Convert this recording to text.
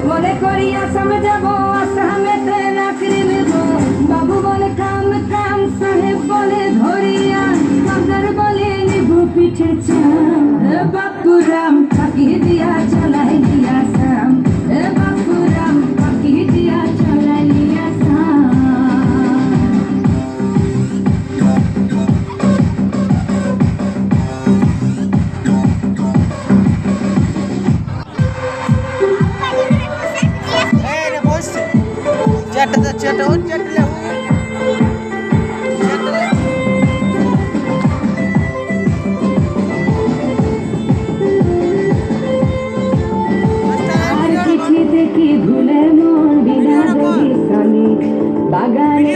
মনে করি আসামে যাব আসামেতে চাকরি নেব বাবু বলে কাম কাম সাহেব বলে ধরিয়া বাজার বলে নিবু পিঠে চাম বাপুরাম ফাঁকি দিয়া চলাই দিয়া সাম বাপুরাম ফাঁকি দিয়া চলাই দিয়া সাম ভুলে মন বিনা বাগানে